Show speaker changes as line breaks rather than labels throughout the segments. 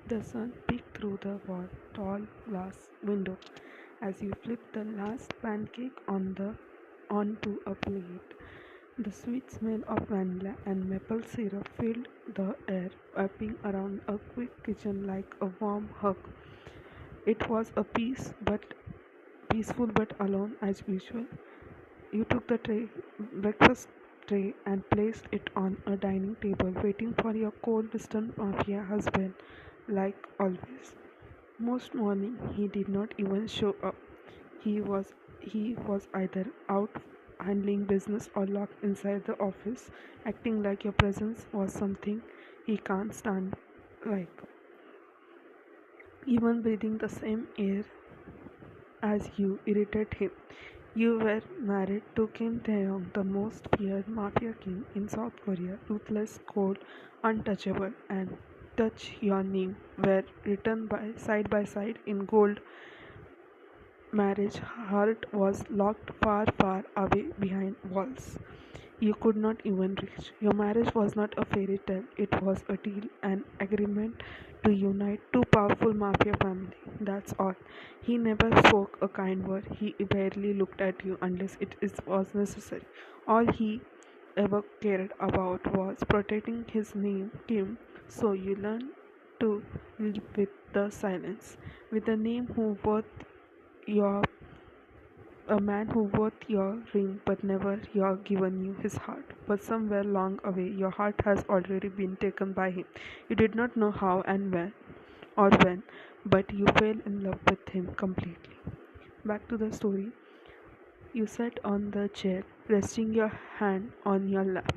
The sun peeked through the tall glass window as you flipped the last pancake onto a plate. The sweet smell of vanilla and maple syrup filled the air, wrapping around a quick kitchen like a warm hug. It was a peaceful but alone as usual. You took the breakfast tray and placed it on a dining table, waiting for your cold, distant mafia husband, like always. Most morning he did not even show up. He was either out handling business or locked inside the office, acting like your presence was something he can't stand. Like even breathing the same air as you irritate him. You were married to Kim Tae-yong, the most feared mafia king in South Korea, ruthless, cold, untouchable, and Touch Your Name were written by side in gold. Marriage heart was locked far, far away behind walls you could not even reach. Your marriage was not a fairy tale, it was a deal, an agreement to unite two powerful mafia families. That's all. He never spoke a kind word. He barely looked at you unless was necessary. All he ever cared about was protecting his name, Kim, so you learned to live with the silence, with a name who worth your a man who worth your ring but never your given you his heart. But somewhere long away your heart has already been taken by him. You did not know how and when, but you fell in love with him completely. Back to the story. You sat on the chair, resting your hand on your lap,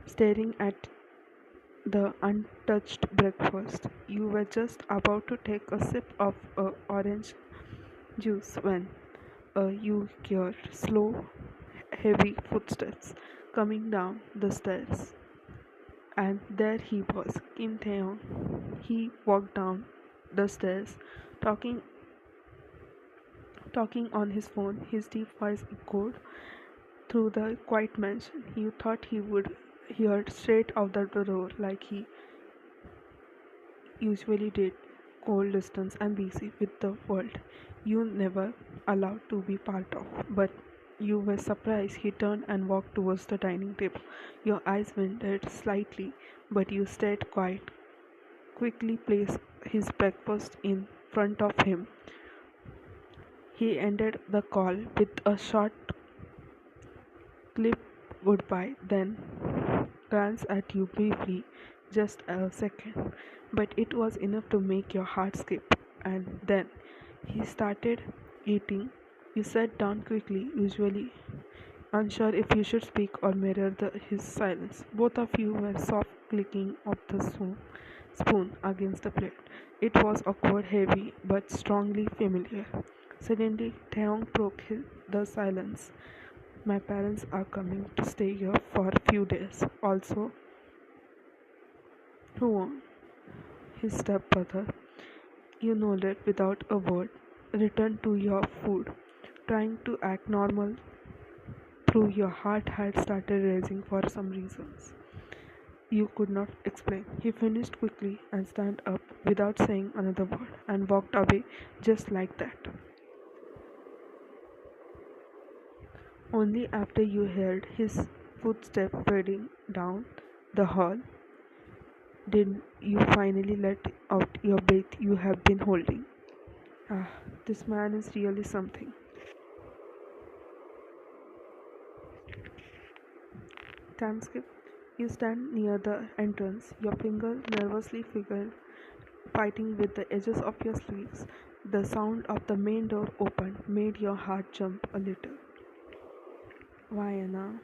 staring at the untouched breakfast. You were just about to take a sip of orange juice when you hear slow, heavy footsteps coming down the stairs. And there he was, Kim Taeyong. He walked down the stairs, talking talking on his phone. His deep voice echoed through the quiet mansion. You thought he would hear straight out the door like he usually did, cold, distance, and busy with the world you never allowed to be part of. But you were surprised he turned and walked towards the dining table. Your eyes wandered slightly, but you stayed quiet, quickly placed his breakfast in front of him. He ended the call with a short clip goodbye, then glanced at you briefly, just a second, but it was enough to make your heart skip. And then he started eating. You sat down quickly, usually unsure if you should speak or mirror his silence. Both of you were soft clicking of the spoon against the plate. It was awkward, heavy, but strongly familiar. Suddenly, Taeyong broke the silence. My parents are coming to stay here for a few days. Also, Huon, his stepbrother, you nodded without a word, returned to your food, trying to act normal through your heart had started racing for some reasons you could not explain. He finished quickly and stand up without saying another word and walked away just like that. Only after you heard his footsteps fading down the hall did you finally let out your breath you have been holding. Ah, this man is really something. Timeskip. You stand near the entrance, your finger nervously fighting with the edges of your sleeves. The sound of the main door open made your heart jump a little. Vienna.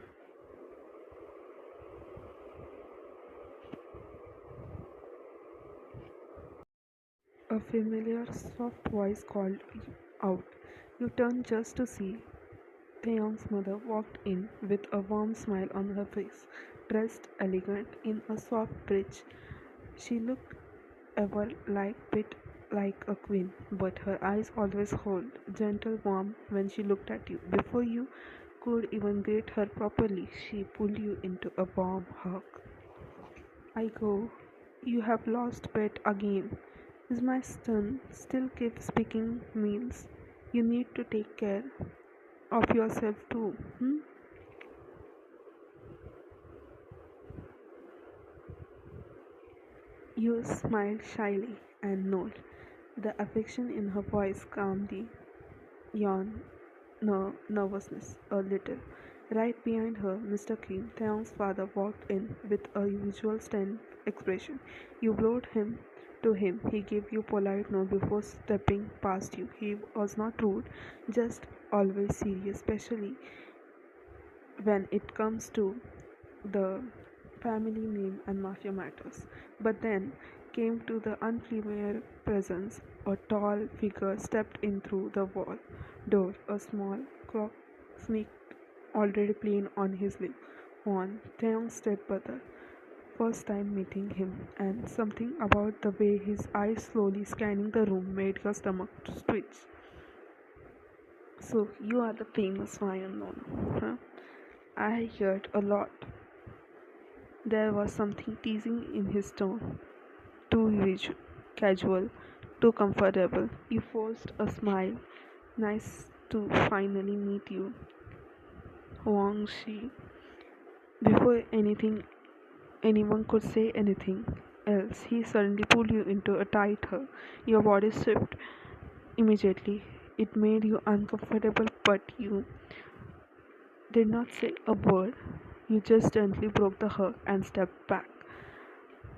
A familiar soft voice called out. You turned just to see Taeyong's mother walked in with a warm smile on her face, dressed elegant in a soft bridge. She looked ever bit like a queen, but her eyes always hold gentle warmth when she looked at you. Before you could even greet her properly, she pulled you into a warm hug. I go. You have lost bet again. Is my son still keeps picking meals? You need to take care of yourself too. Hmm? You smiled shyly and nodded, the affection in her voice calmly yawned nervousness a little. Right behind her, Mr. Kim, Taeyong's father, walked in with a usual stern expression. You bowed him to him. He gave you polite no before stepping past you. He was not rude, just always serious, especially when it comes to the family name and mafia matters. But then came to the unfamiliar presence. A tall figure stepped in through the wall door. A small clock sneaked already plain on his lip. On Taeyong's stepbrother, first time meeting him, and something about the way his eyes slowly scanning the room made your stomach twitch. So you are the famous Vian Nono, huh? I heard a lot. There was something teasing in his tone, too casual, too comfortable. You forced a smile. Nice to finally meet you, Wang Shi. Before anyone could say anything else, he suddenly pulled you into a tight hug. Your body shifted immediately. It made you uncomfortable, but you did not say a word. You just gently broke the hug and stepped back,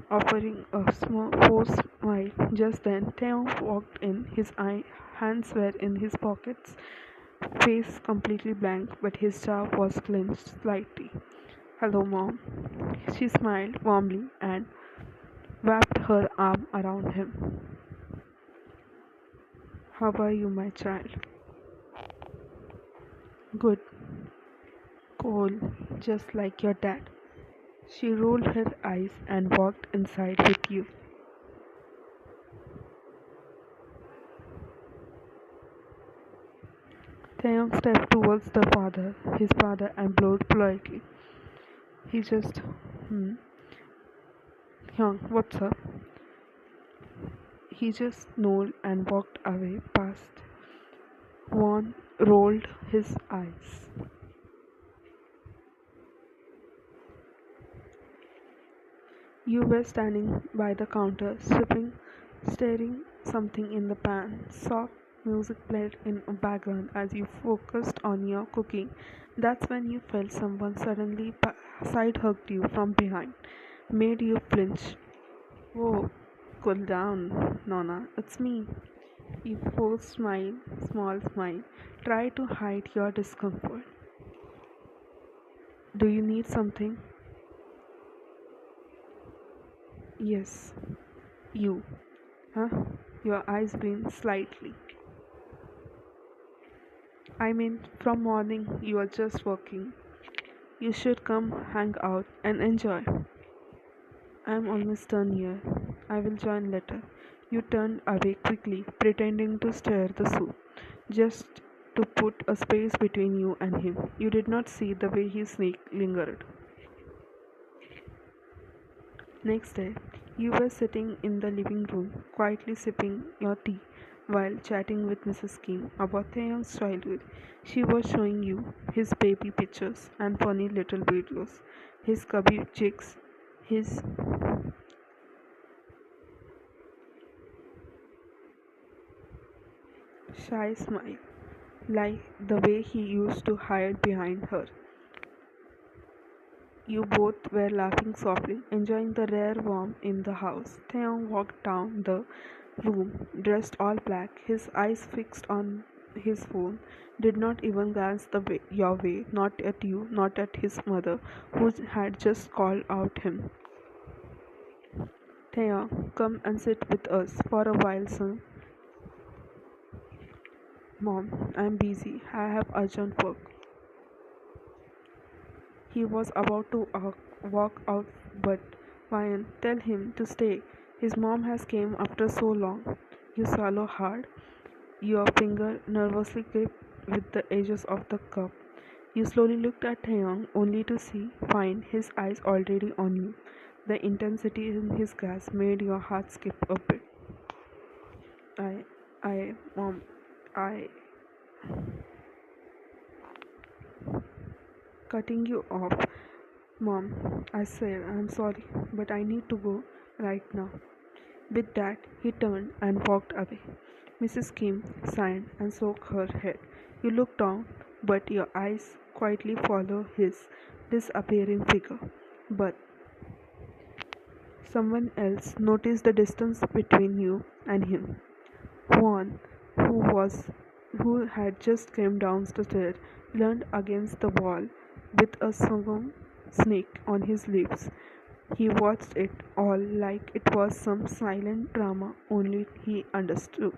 offering a small forced smile. Just then, Theo walked in. His hands were in his pockets, face completely blank, but his jaw was clenched slightly. Hello, Mom. She smiled warmly and wrapped her arm around him. How are you, my child? Good, cold, just like your dad. She rolled her eyes and walked inside with you. Taeyong stepped towards his father, and bowed politely. He just, hmm, Hyung, what's up? He just nodded and walked away past. Won rolled his eyes. You were standing by the counter, staring something in the pan. Soft music played in a background as you focused on your cooking. That's when you felt someone suddenly side hugged you from behind, made you flinch. Whoa, cool down, Nona. It's me. You forced small smile. Try to hide your discomfort. Do you need something? Yes. You. Huh? Your eyes brim slightly. I mean, from morning you are just working. You should come hang out and enjoy. I'm almost done here. I will join later. You turned away quickly, pretending to stir the soup, just to put a space between you and him. You did not see the way he lingered. Next day, you were sitting in the living room, quietly sipping your tea while chatting with Mrs. Kim about Taeyong's childhood. She was showing you his baby pictures and funny little videos, his cubby chicks, his shy smile, like the way he used to hide behind her. You both were laughing softly, enjoying the rare warmth in the house. Theon walked down the room, dressed all black, his eyes fixed on his phone, did not even glance your way, not at you, not at his mother, who had just called out him. Theon, come and sit with us for a while, son. Mom, I'm busy. I have urgent work. He was about to walk out, but Ryan, tell him to stay. His mom has came after so long. You swallow hard, your finger nervously gripped with the edges of the cup. You slowly looked at Taeyong only to find his eyes already on you. The intensity in his gasp made your heart skip a bit. Mom, I, cutting you off. Mom, I said, I'm sorry, but I need to go right now. With that, he turned and walked away. Mrs. Kim sighed and shook her head. You look down, but your eyes quietly follow his disappearing figure. But someone else noticed the distance between you and him. Juan, who had just come down the stairs, leaned against the wall with a solemn snake on his lips. He watched it all like it was some silent drama only he understood.